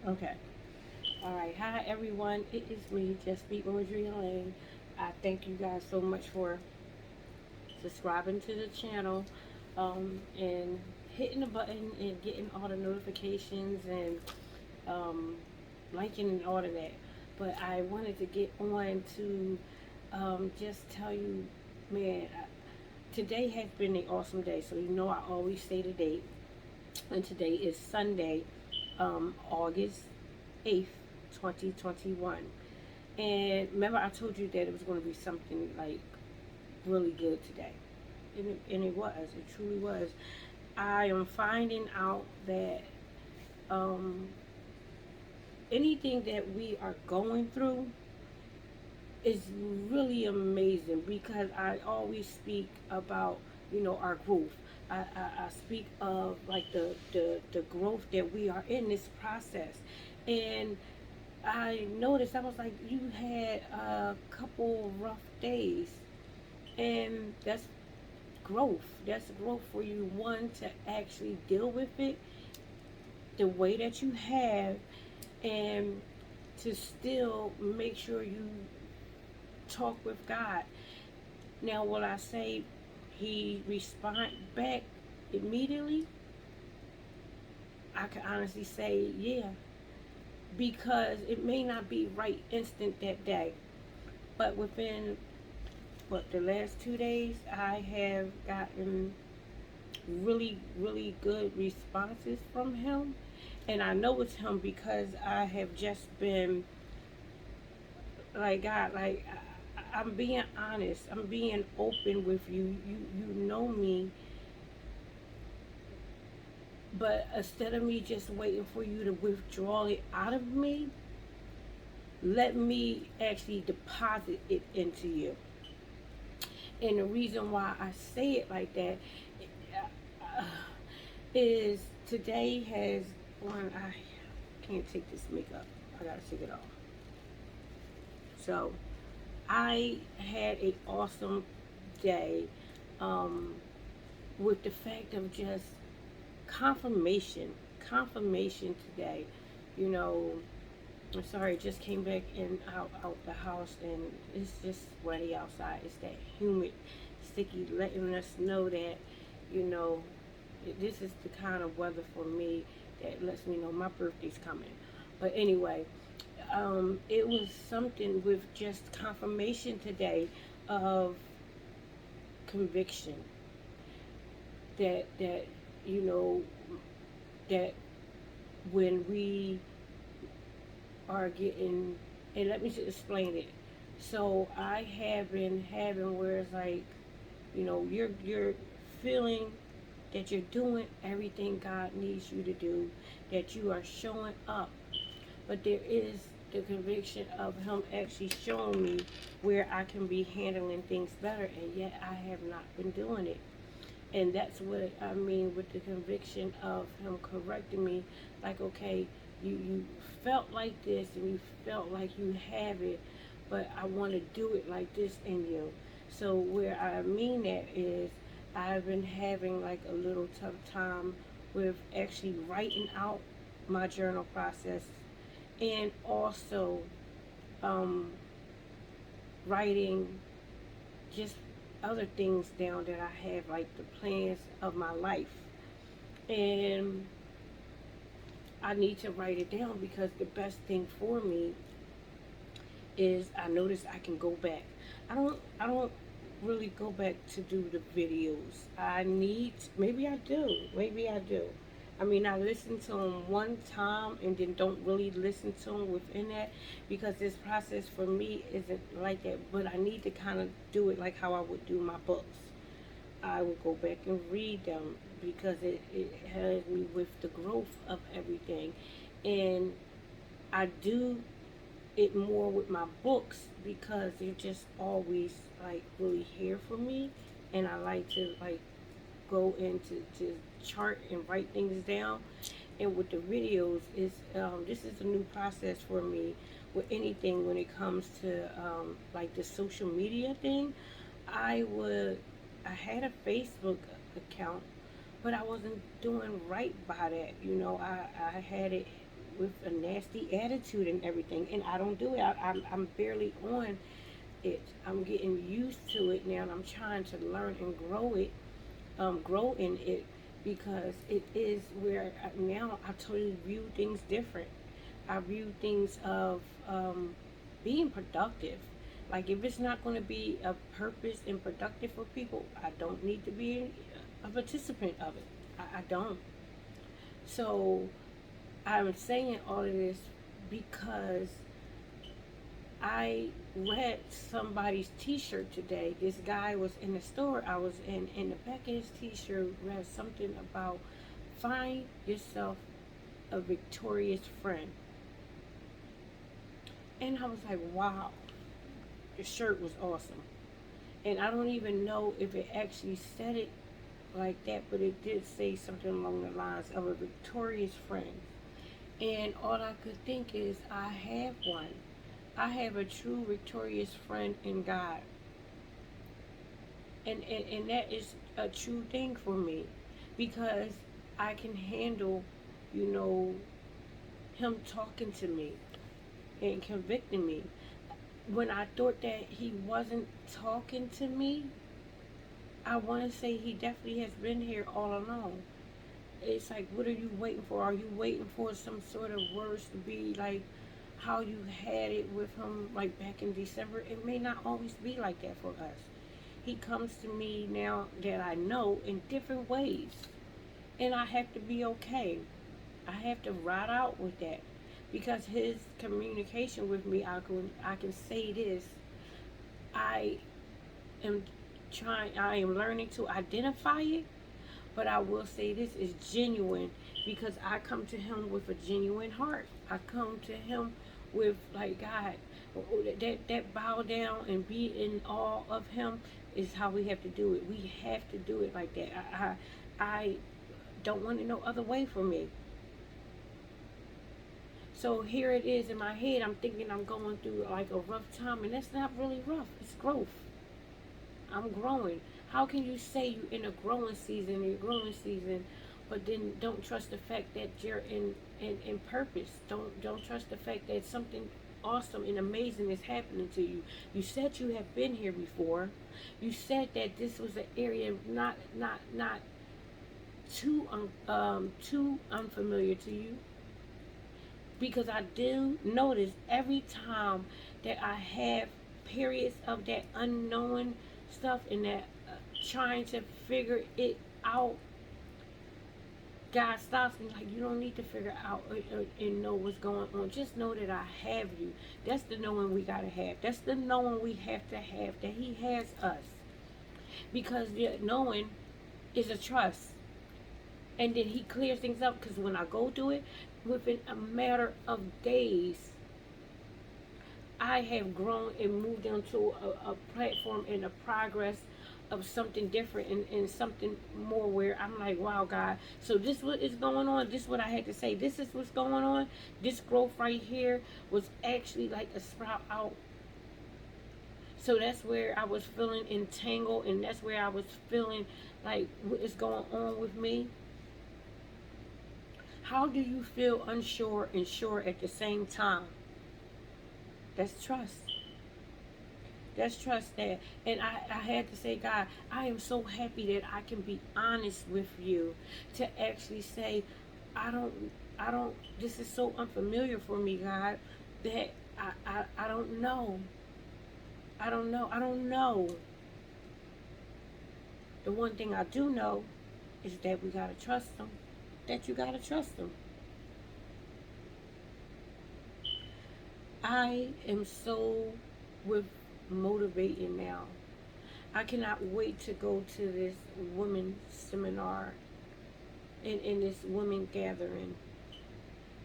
Okay. All right. Hi, everyone. It is me, Just Speak with Lane. I thank you guys so much for subscribing to the channel and hitting the button and getting all the notifications and um, liking and all of that. But I wanted to get on to just tell you, man, today has been an awesome day. So, you know, I always say the date. And today is Sunday, August 8th, 2021. And remember, I told you that it was going to be something like really good today. And it was. It truly was. I am finding out that um, anything that we are going through is really amazing because I always speak about, you know, our growth. I speak of like the growth that we are in this process. And I noticed, I was like, you had a couple rough days, and that's growth. That's growth for you, one, to actually deal with it the way that you have, and to still make sure you talk with God. Now, will I say he respond back immediately? I can honestly say, yeah, because it may not be right instant that day, but within what the last 2 days, I have gotten really good responses from him, and I know it's him because I have just been like, God, like, I'm being honest, I'm being open with you. You know me, but instead of me just waiting for you to withdraw it out of me, let me actually deposit it into you. And the reason why I say it like that uh, is today has one. I can't take this makeup. I gotta take it off. So I had a awesome day um, with the fact of just confirmation, confirmation today. You know, I'm sorry, I just came back and out the house, and it's just sweaty outside. It's that humid, sticky, letting us know that, you know, this is the kind of weather for me that lets me know my birthday's coming. But anyway, it was something with just confirmation today of conviction that you know that when we are getting, and let me just explain it. So I have been having where it's like, you know, you're feeling that you're doing everything God needs you to do, that you are showing up, but there is the conviction of him actually showing me where I can be handling things better, and yet I have not been doing it. And that's what I mean with the conviction of him correcting me. Like, okay, you felt like this and you felt like you have it, but I want to do it like this in you. So where I mean that is, I've been having like a little tough time with actually writing out my journal process, and also um, writing just other things down that I have, like the plans of my life. And I need to write it down because the best thing for me is I notice I can go back. I don't really go back to do the videos. I need, maybe I do. Maybe I do. I mean, I listen to them one time and then don't really listen to them within that, because this process for me isn't like that. But I need to kind of do it like how I would do my books. I will go back and read them because it has me with the growth of everything. And I do it more with my books because they're just always like really here for me. And I like to like go into to chart and write things down. And with the videos, is this is a new process for me with anything when it comes to like the social media thing. I would I had a Facebook account, but I wasn't doing right by that. You know, I had it with a nasty attitude and everything, and I don't do it. I'm barely on it. I'm getting used to it now, and I'm trying to learn and grow in it, because it is where now I totally view things different. I view things of being productive. Like, if it's not going to be a purpose and productive for people, I don't need to be a participant of it. I don't. So I'm saying all of this because I read somebody's T-shirt today. This guy was in the store I was in, and the back of his T-shirt read something about find yourself a victorious friend. And I was like, wow, the shirt was awesome. And I don't even know if it actually said it like that, but it did say something along the lines of a victorious friend. And all I could think is, I have one. I have a true victorious friend in God. And that is a true thing for me, because I can handle, you know, him talking to me and convicting me. When I thought that he wasn't talking to me, I want to say he definitely has been here all along. It's like, what are you waiting for? Are you waiting for some sort of words to be like how you had it with him, like back in December? It may not always be like that for us. He comes to me now that I know in different ways, and I have to be okay. I have to ride out with that, because his communication with me, I can say this. I am I am learning to identify it, but I will say this is genuine, because I come to him with a genuine heart. I come to him with, like, God, that bow down and be in awe of him is how we have to do it. We have to do it like that. I don't want it no other way for me. So here it is in my head. I'm thinking I'm going through like a rough time, and that's not really rough. It's growth. I'm growing. How can you say you're in a growing season, but then don't trust the fact that you're in purpose? Don't trust the fact that something awesome and amazing is happening to you. You said you have been here before. You said that this was an area not too unfamiliar to you, because I do notice every time that I have periods of that unknowing stuff, and that trying to figure it out, God stops me like, you don't need to figure out and know what's going on. Just know that I have you. That's the knowing we gotta have. That's the knowing we have to have, that He has us. Because the knowing is a trust. And then He clears things up, because when I go through it, within a matter of days, I have grown and moved onto a platform and a progress of something different, and something more, where I'm like, wow, God, so this what is going on. This is what I had to say. This is what's going on. This growth right here was actually like a sprout out. So that's where I was feeling entangled, and that's where I was feeling like, what is going on with me? How do you feel unsure and sure at the same time? That's trust. That's trust there. And I had to say, God, I am so happy that I can be honest with you, to actually say, I don't, this is so unfamiliar for me, God, that I don't know. I don't know. The one thing I do know is that we got to trust them. That you got to trust them. I am so with motivating now. I cannot wait to go to this women's seminar, in this women gathering.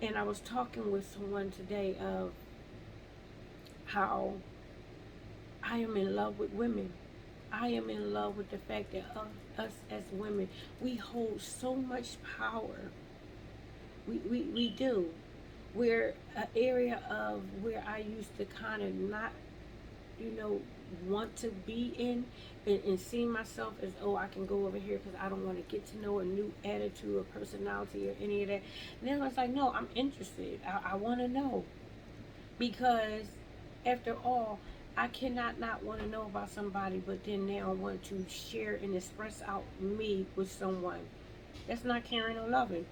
And I was talking with someone today of how I am in love with women. I am in love with the fact that us as women, we hold so much power. We do. We're an area of where I used to kind of not, you know, want to be in, and see myself as, oh, I can go over here because I don't want to get to know a new attitude or personality or any of that. And then I was like, no, I'm interested. I want to know, because after all, I cannot not want to know about somebody, but then now want to share and express out me with someone. That's not caring or loving.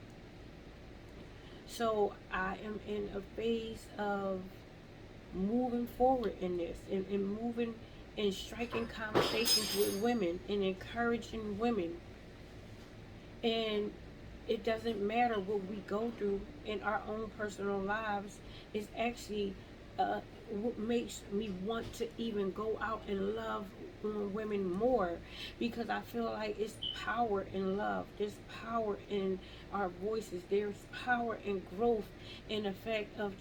So I am in a phase of moving forward in this, and moving and striking conversations with women and encouraging women. And it doesn't matter what we go through in our own personal lives. It's actually what makes me want to even go out and love women more, because I feel like it's power in love. There's power in our voices. There's power in growth, in the fact of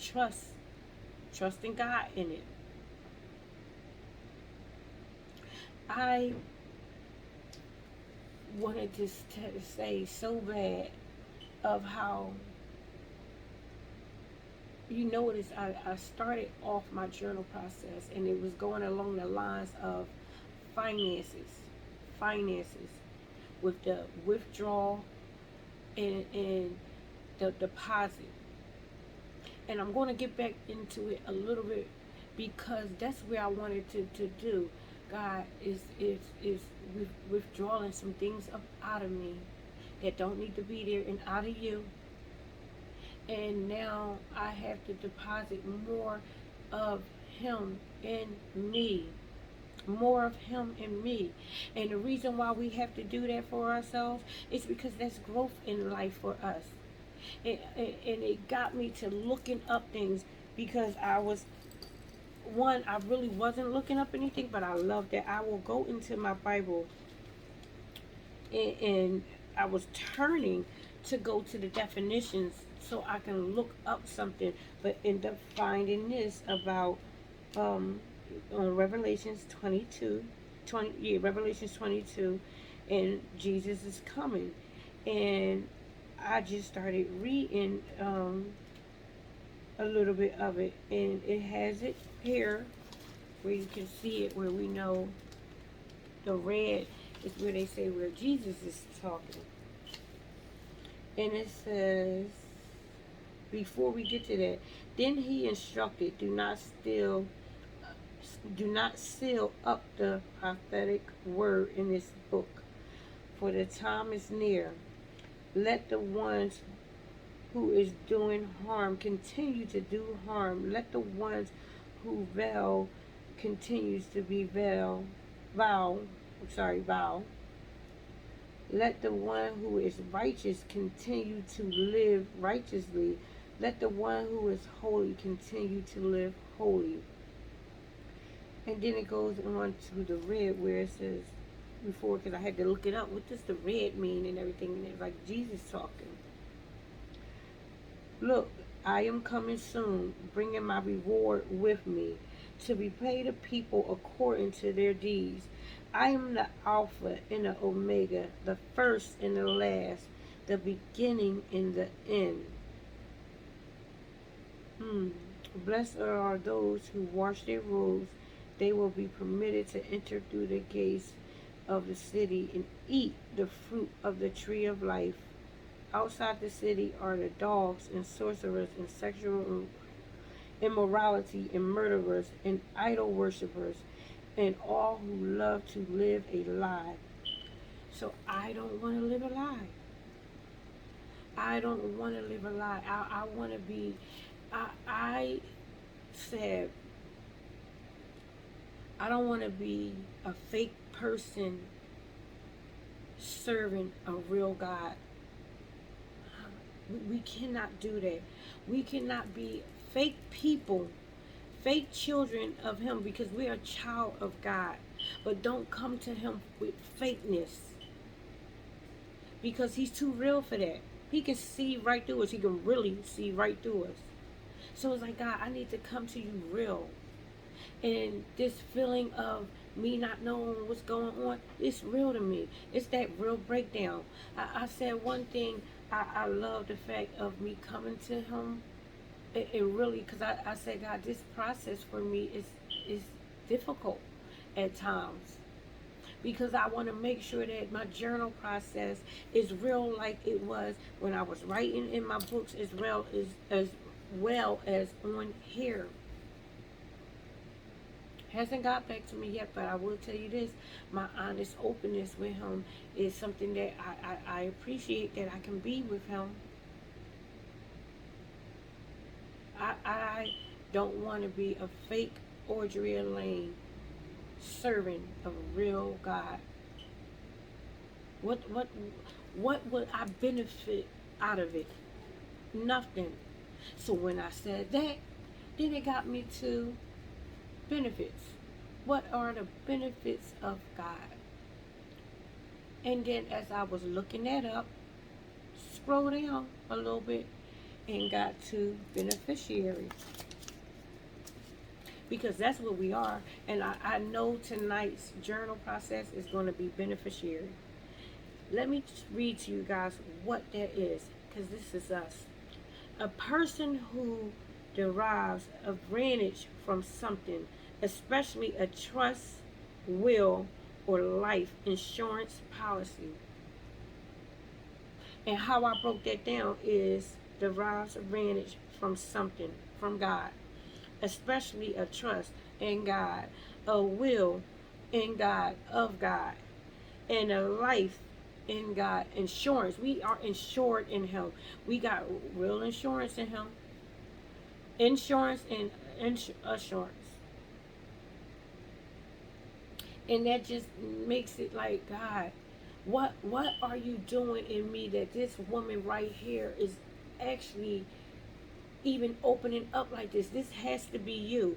trusting God in it. I wanted to say so bad of how, you notice I started off my journal process, and it was going along the lines of finances with the withdrawal and the deposit. And I'm going to get back into it a little bit, because that's where I wanted to do. God is withdrawing some things up out of me that don't need to be there, and out of you. And now I have to deposit more of Him in me. More of Him in me. And the reason why we have to do that for ourselves is because that's growth in life for us. And it got me to looking up things, because I really wasn't looking up anything, but I love that I will go into my Bible, and I was turning to go to the definitions so I can look up something, but end up finding this about um on Revelations 22, 20, yeah, Revelations 22, and Jesus is coming. And I just started reading a little bit of it, and it has it here where you can see it, where we know the red is where they say where Jesus is talking. And it says, before we get to that, then he instructed, do not seal up the prophetic word in this book, for the time is near. Let the ones who is doing harm continue to do harm. Let the ones who vow continues to be vow. Let the one who is righteous continue to live righteously. Let the one who is holy continue to live holy. And then it goes on to the red, where it says, before, because I had to look it up, what does the red mean and everything, and it's like Jesus talking. Look, I am coming soon, bringing my reward with me, to repay the people according to their deeds. I am the Alpha and the Omega, the first and the last, the beginning and the end. Blessed are those who wash their robes. They will be permitted to enter through the gates of the city and eat the fruit of the tree of life. Outside the city are the dogs and sorcerers and sexual immorality and murderers and idol worshippers and all who love to live a lie. So I don't want to live a lie. I don't want to live a lie. I want to be, I said, I don't want to be a fake person serving a real God. We cannot do that. We cannot be fake people, fake children of Him, because we are a child of God. But don't come to Him with fakeness, because He's too real for that. He can see right through us. He can really see right through us. So it's like, God, I need to come to you real. And this feeling of me not knowing what's going on, it's real to me. It's that real breakdown. I said one thing, I love the fact of me coming to Him. It really, because I said, God, this process for me is difficult. at times, because I want to make sure that my journal process is real like it was when I was writing in my books, as well as on here. Hasn't got back to me yet, but I will tell you this: my honest openness with him is something that I appreciate, that I can be with him. I don't want to be a fake Audrey Lane servant of a real God. What what what would I benefit out of it? Nothing. So when I said that, then it got me to benefits. What are the benefits of God? And then as I was looking that up, scroll down a little bit and got to beneficiaries, because that's what we are. And I know tonight's journal process is going to be beneficiary. Let me read to you guys what that is, because this is us. A person who derives advantage from something, especially a trust, will, or life insurance policy. And how I broke that down is derives advantage from something, from God, especially a trust in God, a will in God, of God, and a life in God. Insurance. We are insured in Him. We got real insurance in Him. Insurance and assurance. And that just makes it like, God, what are you doing in me that this woman right here is actually even opening up like this? This has to be you.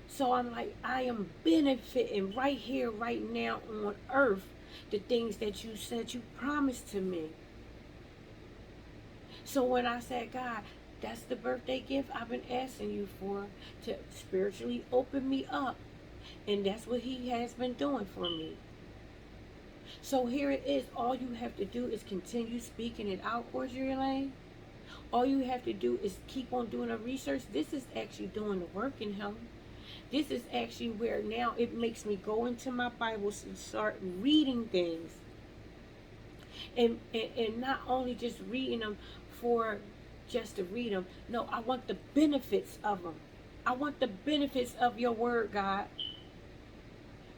So I'm like, I am benefiting right here, right now on earth, the things that you said you promised to me. So when I said, God, that's the birthday gift I've been asking you for, to spiritually open me up. And that's what He has been doing for me. So here it is. All you have to do is continue speaking it out, Audrey Lane. All you have to do is keep on doing the research. This is actually doing the work in Him. This is actually where now it makes me go into my Bibles and start reading things. And not only just reading them for just to read them. No, I want the benefits of them. I want the benefits of your word, God.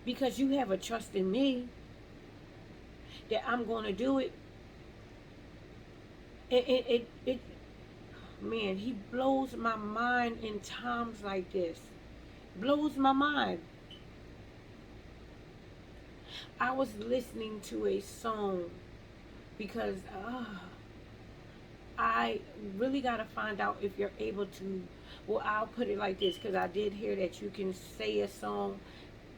Because you have a trust in me that I'm going to do it. It man, He blows my mind in times like this. Blows my mind. I was listening to a song because I really got to find out if you're able to. Well, I'll put it like this, because I did hear that you can say a song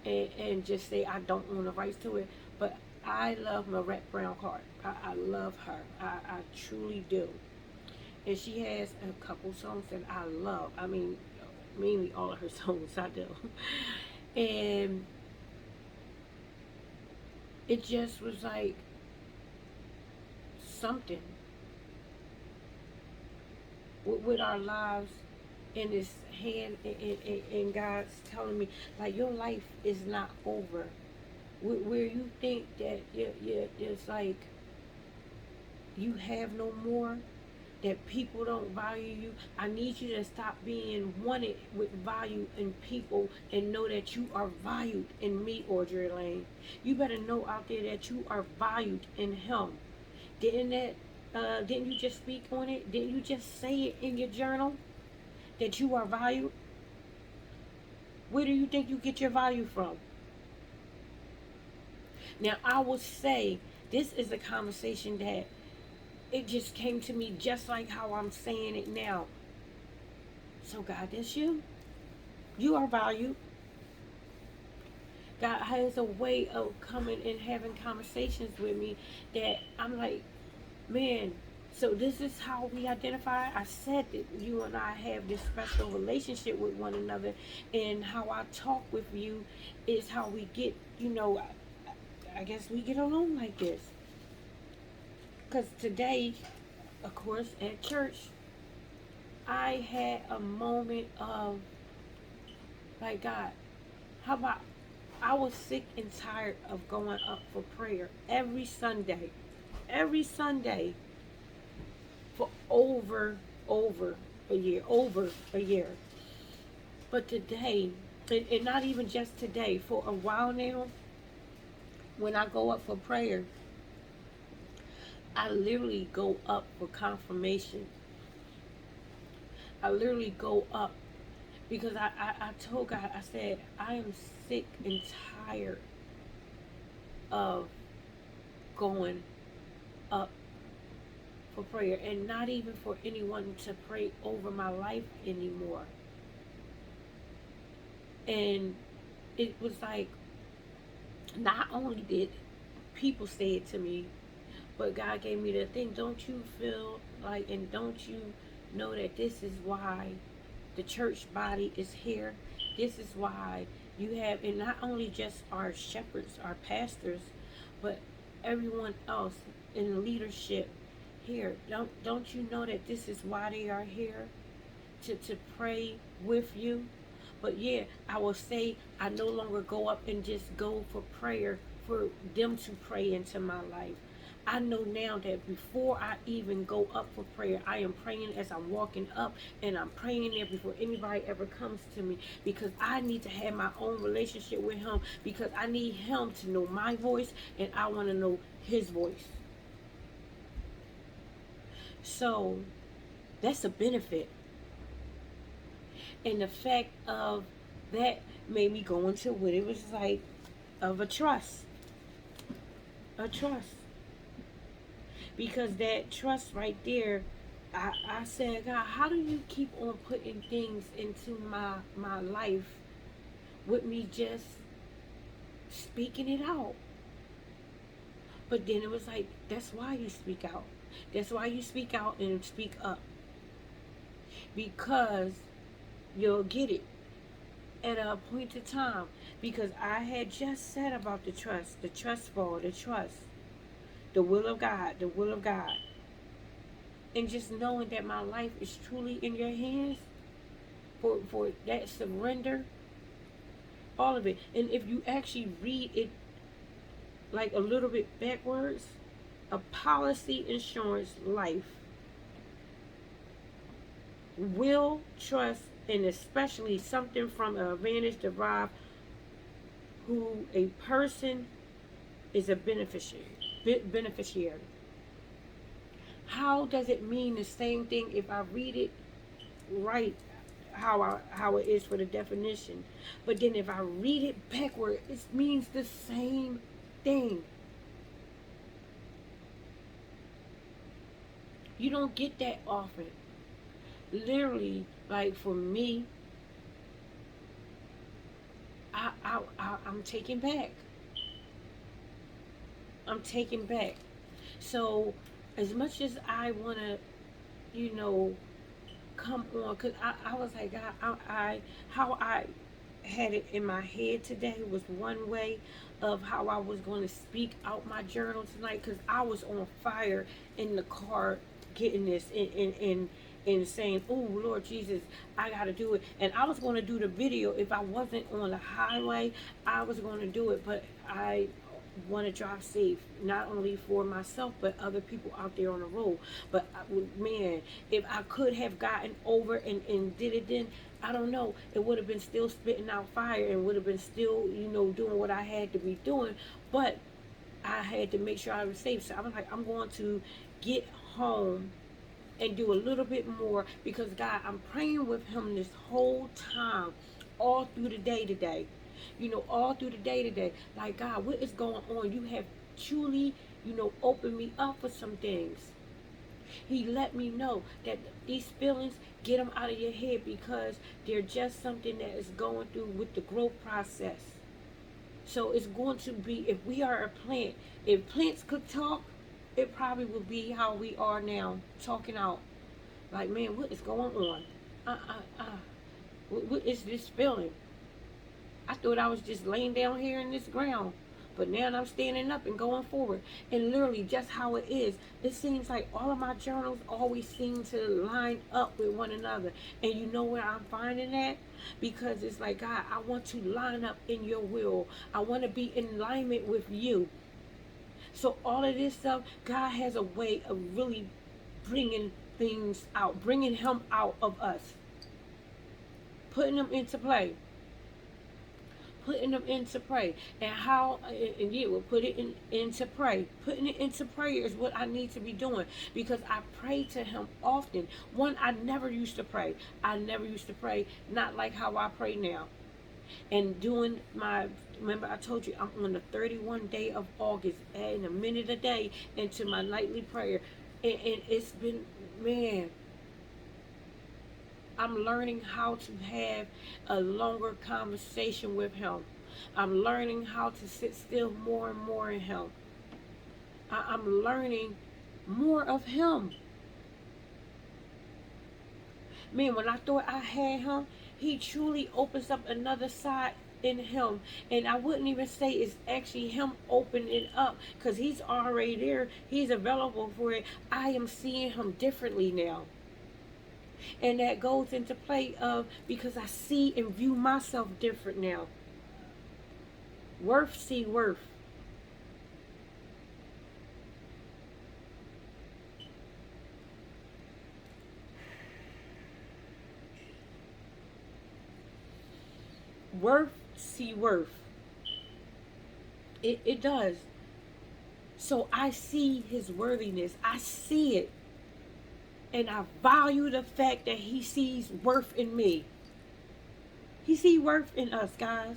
and just say, I don't own the rights to it. But I love Marette Brown Clark. I love her. I truly do. And she has a couple songs that I love. I mean, mainly all of her songs I do. And it just was like something with our lives in His hand, and God's telling me, like, your life is not over. Where you think that it's like you have no more, that people don't value you. I need you to stop being wanted with value in people and know that you are valued in me, Audrey Lane. You better know out there that you are valued in Him. Didn't you just speak on it? Didn't you just say it in your journal that you are valued? Where do you think you get your value from? Now, I will say this is a conversation that it just came to me just like how I'm saying it now. So, God, that's you. You are valued. God has a way of coming and having conversations with me that I'm like, man, so this is how we identify. I said that you and I have this special relationship with one another, and how I talk with you is how we get, I guess we get along like this. Because today, of course, at church, I had a moment of, like, God, how about I was sick and tired of going up for prayer every Sunday for over over a year. But today, and not even just today, for a while now, when I go up for prayer, I literally go up for confirmation. I literally go up because I told God, I said, I am sick and tired of going up for prayer and not even for anyone to pray over my life anymore. And it was like, not only did people say it to me, but God gave me the thing. Don't you feel like, and don't you know that this is why the church body is here? This is why you have, and not only just our shepherds, our pastors, but everyone else in leadership here. Don't you know that this is why they are here? To pray with you. But yeah, I will say I no longer go up and just go for prayer for them to pray into my life. I know now that before I even go up for prayer, I am praying as I'm walking up, and I'm praying there before anybody ever comes to me, because I need to have my own relationship with Him, because I need Him to know my voice and I want to know His voice. So that's a benefit. And the fact of that made me go into what it was like of a trust. A trust. Because that trust right there, I said, God, how do you keep on putting things into my life with me just speaking it out? But then it was like, that's why you speak out. That's why you speak out and speak up. Because you'll get it at a appointed time. Because I had just said about the trust fall, the trust, the will of God, the will of God. And just knowing that my life is truly in your hands, for that surrender, all of it. And if you actually read it like a little bit backwards, a policy insurance life, will, trust, and especially something from an advantage derived who a person is a beneficiary. How does it mean the same thing if I read it right, how it is for the definition? But then if I read it backward, it means the same thing. You don't get that often. Literally, like for me, I'm taking back. I'm taking back. So, as much as I want to, you know, come on, because I was like, how I had it in my head today was one way of how I was going to speak out my journal tonight, because I was on fire in the car getting this and saying, oh Lord Jesus, I got to do it. And I was going to do the video if I wasn't on the highway. I was going to do it, but I want to drive safe, not only for myself but other people out there on the road. But man, if I could have gotten over and did it then, I don't know, it would have been still spitting out fire and would have been still, doing what I had to be doing. But I had to make sure I was safe. So I was like, I'm going to get home and do a little bit more, because God, I'm praying with Him this whole time, all through the day today. All through the day today. Like, God, what is going on? You have truly, opened me up for some things. He let me know that these feelings, get them out of your head, because they're just something that is going through with the growth process. So it's going to be, if we are a plant, if plants could talk, it probably would be how we are now, talking out. Like, man, what is going on? What is this feeling? I thought I was just laying down here in this ground. But now I'm standing up and going forward. And literally, just how it is, it seems like all of my journals always seem to line up with one another. And you know where I'm finding that? Because it's like, God, I want to line up in your will. I want to be in alignment with you. So all of this stuff, God has a way of really bringing things out, bringing him out of us, putting them into play, putting them into pray. And how, and yeah, we'll put it into pray. Putting it into prayer is what I need to be doing, because I pray to him often. One, I never used to pray. I never used to pray, not like how I pray now. And doing my, remember I told you I'm on the 31 day of August, adding a minute a day into my nightly prayer. And it's been, man, I'm learning how to have a longer conversation with him. I'm learning how to sit still more and more in him. I'm learning more of him. Man, when I thought I had him, he truly opens up another side in him. And I wouldn't even say it's actually him opening up, because he's already there. He's available for it. I am seeing him differently now. And that goes into play of, because I see and view myself different now. Worth see worth. Worth see worth. It does. So I see his worthiness. I see it. And I value the fact that he sees worth in me. He sees worth in us, guys.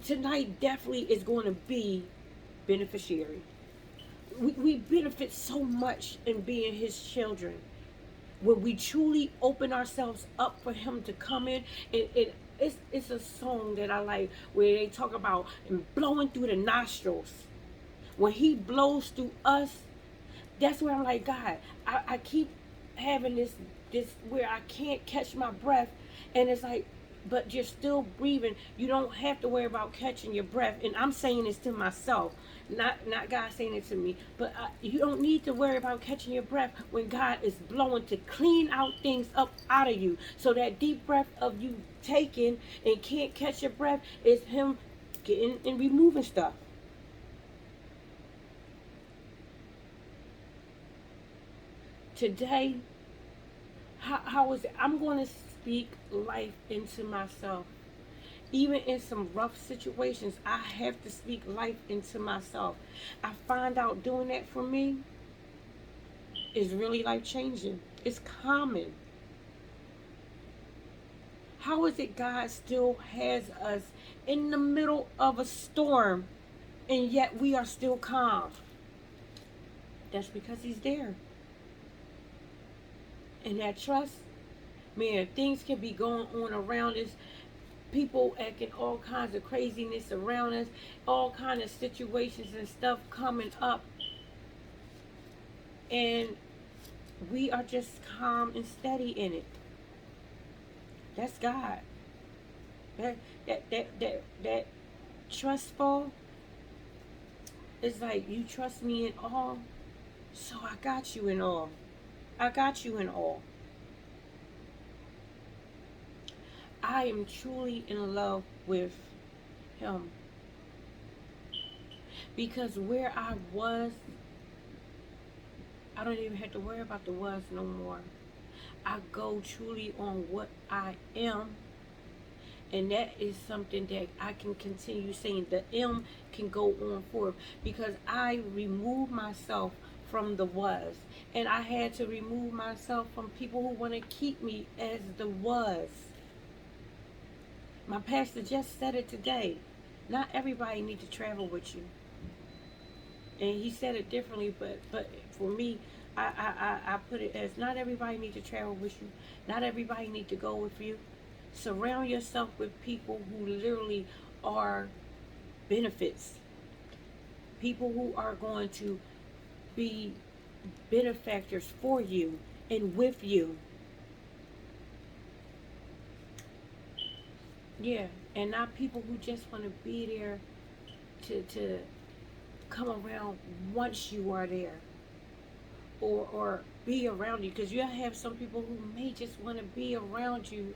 Tonight definitely is going to be beneficiary. We benefit so much in being his children. When we truly open ourselves up for him to come in, it's a song that I like, where they talk about blowing through the nostrils. When he blows through us, that's where I'm like, God, I keep having this where I can't catch my breath, and it's like, but you're still breathing. You don't have to worry about catching your breath. And I'm saying this to myself, not God saying it to me. But you don't need to worry about catching your breath when God is blowing to clean out things up out of you. So that deep breath of you taking and can't catch your breath is him getting and removing stuff. Today, how is it? I'm going to speak life into myself. Even in some rough situations, I have to speak life into myself. I find out doing that for me is really life changing. It's common. How is it God still has us in the middle of a storm and yet we are still calm? That's because he's there. And that trust, man, things can be going on around us. People acting all kinds of craziness around us, all kinds of situations and stuff coming up, and we are just calm and steady in it. That's God. That trustful is like, you trust me in all, so I got you in all. I got you in all. I am truly in love with him, because where I was, I don't even have to worry about the was no more. I go truly on what I am, and that is something that I can continue saying. The M can go on forth, because I remove myself from the was, and I had to remove myself from people who want to keep me as the was. My pastor just said it today. Not everybody needs to travel with you. And he said it differently, but for me, I put it as, not everybody needs to travel with you. Not everybody needs to go with you. Surround yourself with people who literally are benefits. People who are going to be benefactors for you and with you. Yeah. and not people who just want to be there to come around once you are there, or be around you, because you have some people who may just want to be around you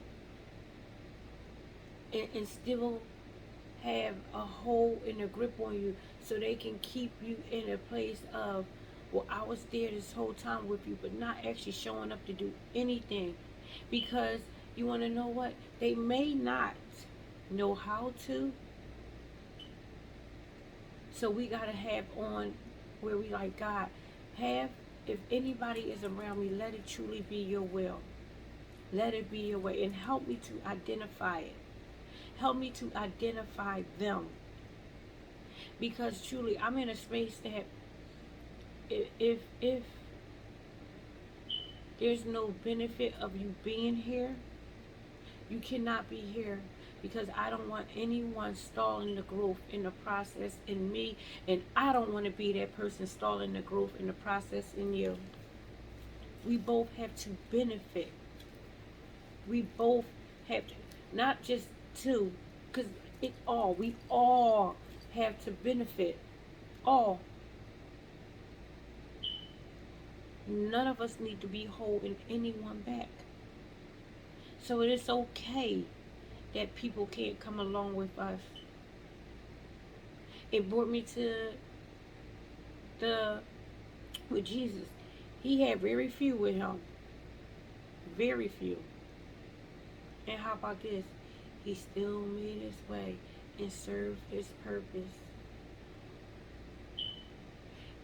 and still have a hold and a grip on you, so they can keep you in a place of, well, I was there this whole time with you, but not actually showing up to do anything. Because you want to know what? They may not know how to. So we got to have on where we like, God, have, if anybody is around me, let it truly be your will. Let it be your way. And help me to identify it. Help me to identify them. Because truly, I'm in a space that if there's no benefit of you being here, you cannot be here, because I don't want anyone stalling the growth in the process in me, and I don't want to be that person stalling the growth in the process in you. We both have to benefit. We both have to, not just two, because we all have to benefit. All. None of us need to be holding anyone back. So it is okay that people can't come along with us. It brought me to with Jesus. He had very few with him. Very few. And how about this? He still made his way and served his purpose.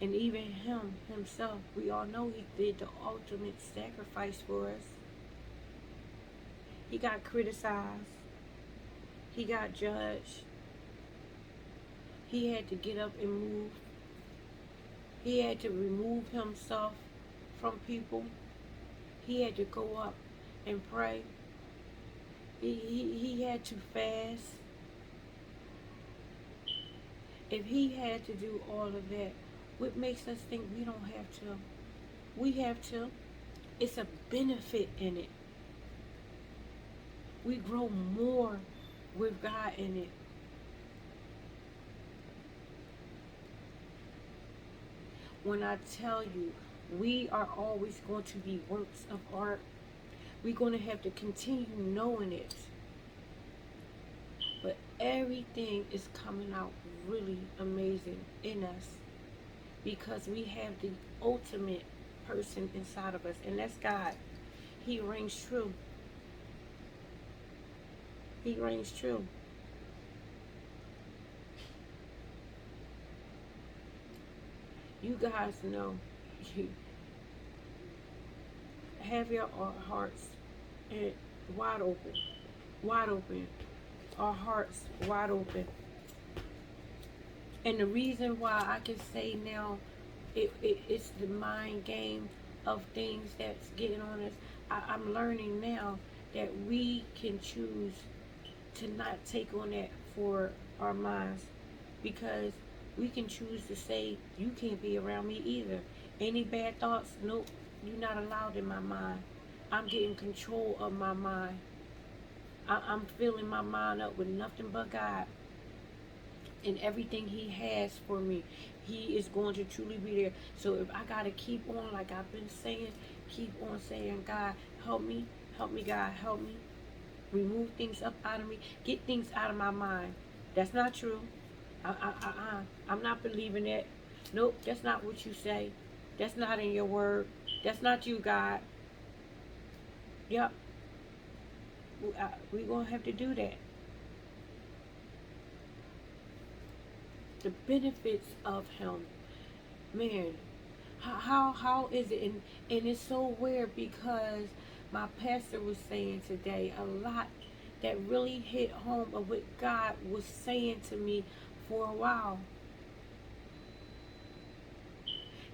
And even himself, we all know he did the ultimate sacrifice for us. He got criticized. He got judged. He had to get up and move. He had to remove himself from people. He had to go up and pray. He had to fast. If he had to do all of that, what makes us think we don't have to? We have to. It's a benefit in it. We grow more with God in it. When I tell you, we are always going to be works of art. We're going to have to continue knowing it. But everything is coming out really amazing in us, because we have the ultimate person inside of us, and that's God. He reigns true. He reigns true. You guys know, you have your hearts wide open. Wide open. Our hearts wide open. And the reason why I can say now, it's the mind game of things that's getting on us. I'm learning now that we can choose to not take on that for our minds, because we can choose to say, you can't be around me either. Any bad thoughts? Nope, you're not allowed in my mind. I'm getting control of my mind. I'm filling my mind up with nothing but God. And everything he has for me, he is going to truly be there. So if I got to keep on, like I've been saying, keep on saying, God, help me, God, help me. Remove things up out of me. Get things out of my mind. That's not true. I'm not believing it. Nope, that's not what you say. That's not in your word. That's not you, God. Yep. We're going to have to do that. The benefits of him. Man, how is it? And it's so weird, because my pastor was saying today a lot that really hit home of what God was saying to me for a while.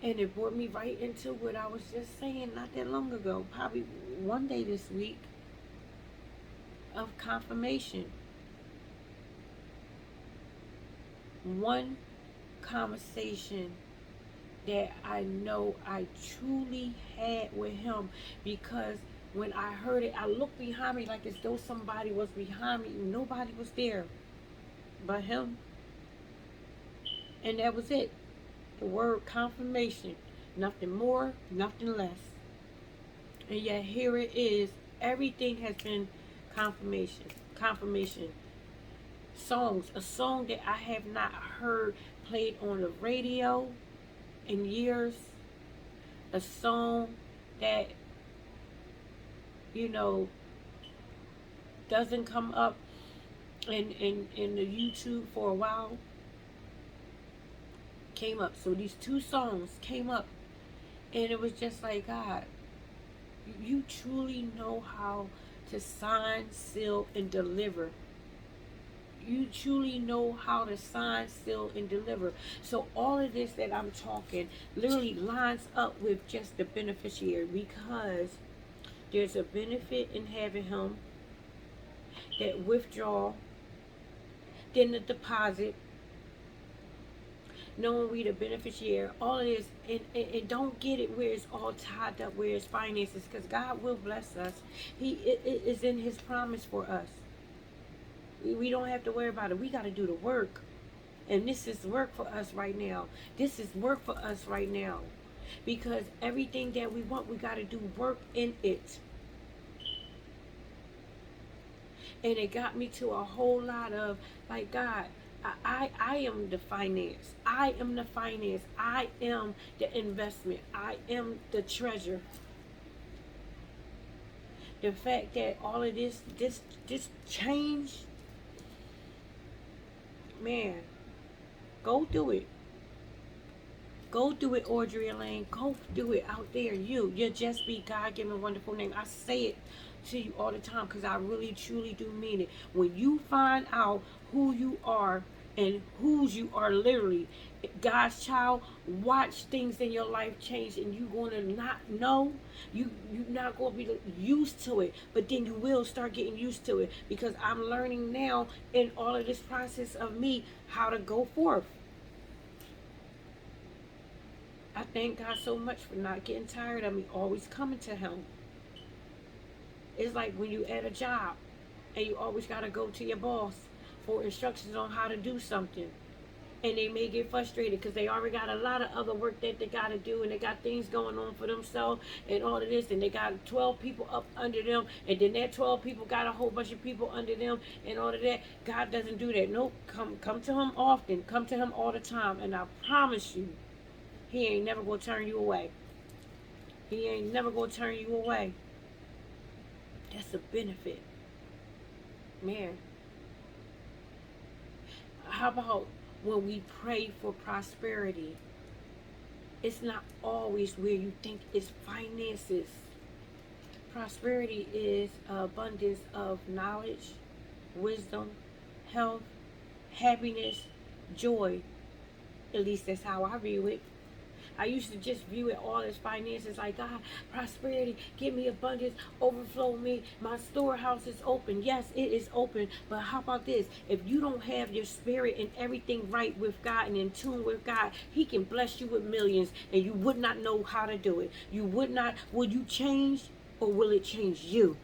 And it brought me right into what I was just saying not that long ago, probably one day this week, of confirmation. One conversation that I know I truly had with him, because When I heard it, I looked behind me like as though somebody was behind me. Nobody was there but him. And that was it. The word confirmation. Nothing more, nothing less. And yet here it is. Everything has been confirmation. Confirmation. Songs. A song that I have not heard played on the radio in years. A song that, you know, doesn't come up in the YouTube for a while. Came up. So these two songs came up. And it was just like, God, you truly know how to sign, seal, and deliver. You truly know how to sign, seal, and deliver. So all of this that I'm talking literally lines up with just the beneficiary, because there's a benefit in having him, that withdrawal, then the deposit, knowing we the beneficiary, all of this, and don't get it where it's all tied up, where it's finances, because God will bless us. It is in his promise for us. We don't have to worry about it. We got to do the work. And this is work for us right now. This is work for us right now. Because everything that we want, we got to do work in it. And it got me to a whole lot of, like, God, I am the finance. I am the finance. I am the investment. I am the treasure. The fact that all of this change, man, go do it. Go do it, Audrey Elaine. Go do it out there. You're just be God-given, wonderful name. I say it to you all the time because I really, truly do mean it. When you find out who you are and whose you are, literally, God's child, watch things in your life change, and you're going to not know. You're not going to be used to it, but then you will start getting used to it, because I'm learning now in all of this process of me how to go forth. I thank God so much for not getting tired of me always coming to him. It's like when you at a job and you always got to go to your boss for instructions on how to do something. And they may get frustrated because they already got a lot of other work that they got to do, and they got things going on for themselves and all of this, and they got 12 people up under them, and then that 12 people got a whole bunch of people under them and all of that. God doesn't do that. Nope. Come to him often. Come to him all the time, and I promise you, he ain't never going to turn you away. He ain't never going to turn you away. That's a benefit. Man. How about when we pray for prosperity? It's not always where you think it's finances. Prosperity is abundance of knowledge, wisdom, health, happiness, joy. At least that's how I view it. I used to just view it all as finances, like, God, prosperity, give me abundance, overflow me. My storehouse is open. Yes, it is open. But how about this? If you don't have your spirit and everything right with God and in tune with God, he can bless you with millions, and you would not know how to do it. You would not. Will you change, or will it change you?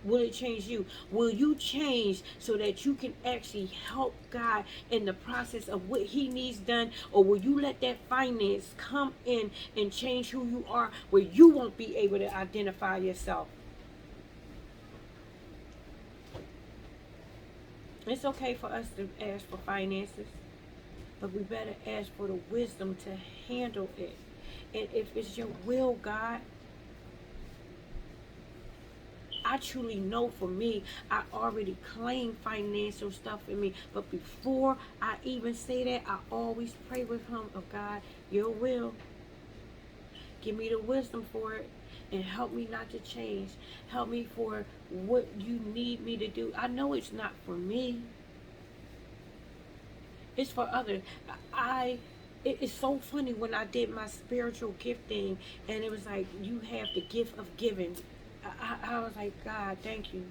Will it change you? Will you change so that you can actually help God in the process of what he needs done? Or will you let that finance come in and change who you are, where you won't be able to identify yourself? It's okay for us to ask for finances, but we better ask for the wisdom to handle it. And if it's your will, God, I truly know for me, I already claim financial stuff in me. But before I even say that, I always pray with him of, God, your will. Give me the wisdom for it, and help me not to change. Help me for what you need me to do. I know it's not for me. It's for others. It's so funny when I did my spiritual gifting, and it was like, you have the gift of giving. I was like, God, thank you.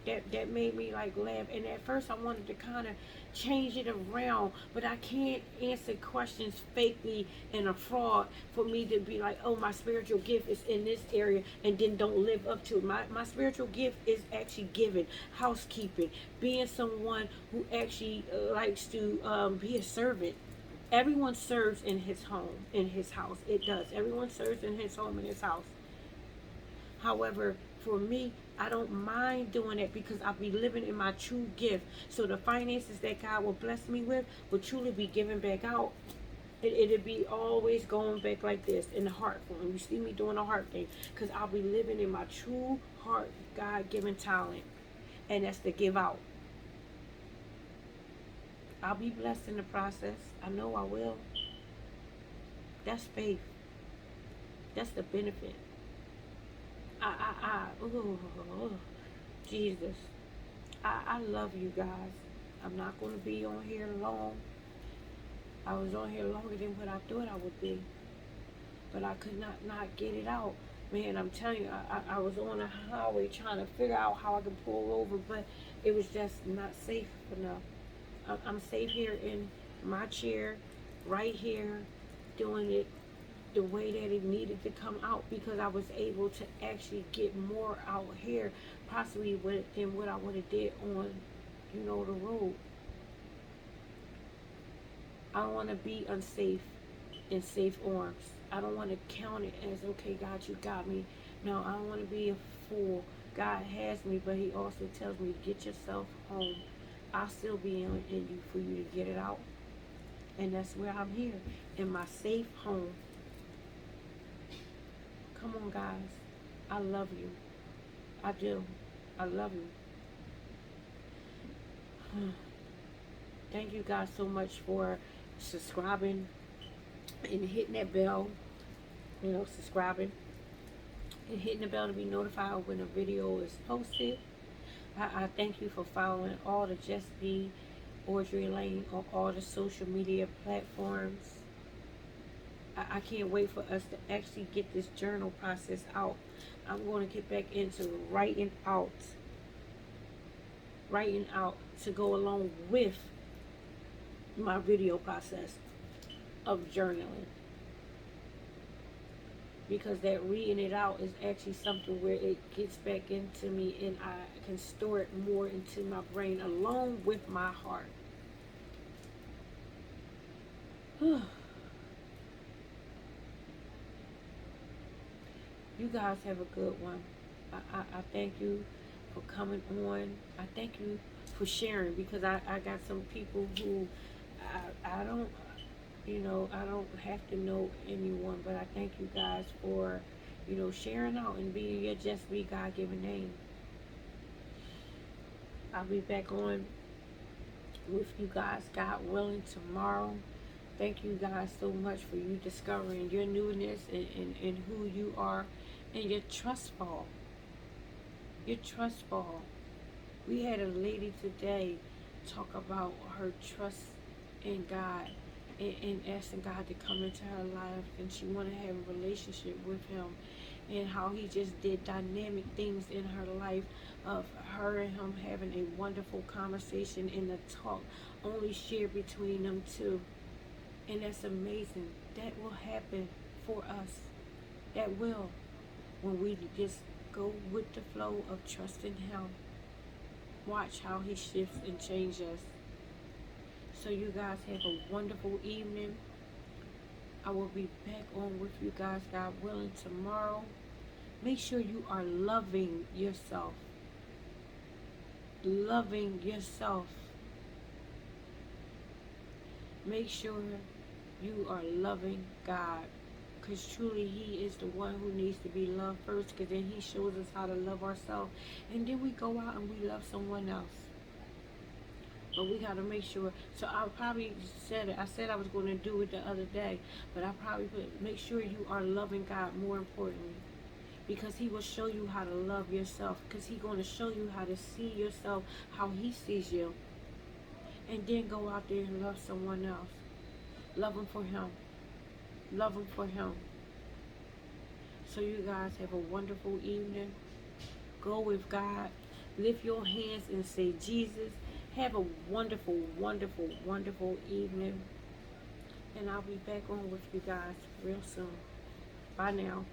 That made me like laugh. And at first I wanted to kind of change it around, but I can't answer questions fakely and a fraud for me to be like, oh, my spiritual gift is in this area, and then don't live up to it. My spiritual gift is actually giving, housekeeping, being someone who actually likes to be a servant. Everyone serves in his home, in his house. It does. Everyone serves in his home, in his house. However, for me, I don't mind doing it because I'll be living in my true gift. So the finances that God will bless me with will truly be given back out. It'll be always going back like this in the heart form. You see me doing the heart thing because I'll be living in my true heart, God-given talent. And that's to give out. I'll be blessed in the process. I know I will. That's faith. That's the benefit. Oh, Jesus. I love you guys. I'm not going to be on here long. I was on here longer than what I thought I would be. But I could not get it out. Man, I'm telling you, I was on the highway trying to figure out how I could pull over, but it was just not safe enough. I'm safe here in my chair, right here, doing it the way that it needed to come out because I was able to actually get more out here, possibly than what I would have did on, the road. I don't want to be unsafe in safe arms. I don't want to count it as, okay, God, you got me. No, I don't want to be a fool. God has me, but he also tells me to get yourself home. I'll still be in you for you to get it out. And that's where I'm here, in my safe home. Come on, guys. I love you. I do. I love you. Thank you guys so much for subscribing and hitting that bell. Subscribing and hitting the bell to be notified when a video is posted. I thank you for following all the Just Be Audrey Lane on all the social media platforms. I can't wait for us to actually get this journal process out. I'm going to get back into writing out to go along with my video process of journaling. Because that reading it out is actually something where it gets back into me and I can store it more into my brain along with my heart. You guys have a good one. I thank you for coming on. I thank you for sharing because I got some people who I don't, I don't have to know anyone, but I thank you guys for, sharing out and being your Just Be God-given name. I'll be back on with you guys, God willing, tomorrow. Thank you guys so much for you discovering your newness and who you are and your trust fall. Your trust fall. We had a lady today talk about her trust in God and asking God to come into her life, and she wanted to have a relationship with him, and how he just did dynamic things in her life of her and him having a wonderful conversation in the talk only shared between them two. And that's amazing. That will happen for us. That will, when we just go with the flow of trusting him. Watch how he shifts and changes us. So you guys have a wonderful evening. I will be back on with you guys, God willing, tomorrow. Make sure you are loving yourself. Loving yourself. Make sure you are loving God. Because truly he is the one who needs to be loved first. Because then he shows us how to love ourselves. And then we go out and we love someone else. But we got to make sure. So I probably said it. I said I was going to do it the other day. But I probably put, make sure you are loving God more importantly. Because he will show you how to love yourself. Because he's going to show you how to see yourself how he sees you. And then go out there and love someone else. Love him for him. Love him for him. So you guys have a wonderful evening. Go with God. Lift your hands and say, Jesus, have a wonderful, wonderful, wonderful evening. And I'll be back on with you guys real soon. Bye now.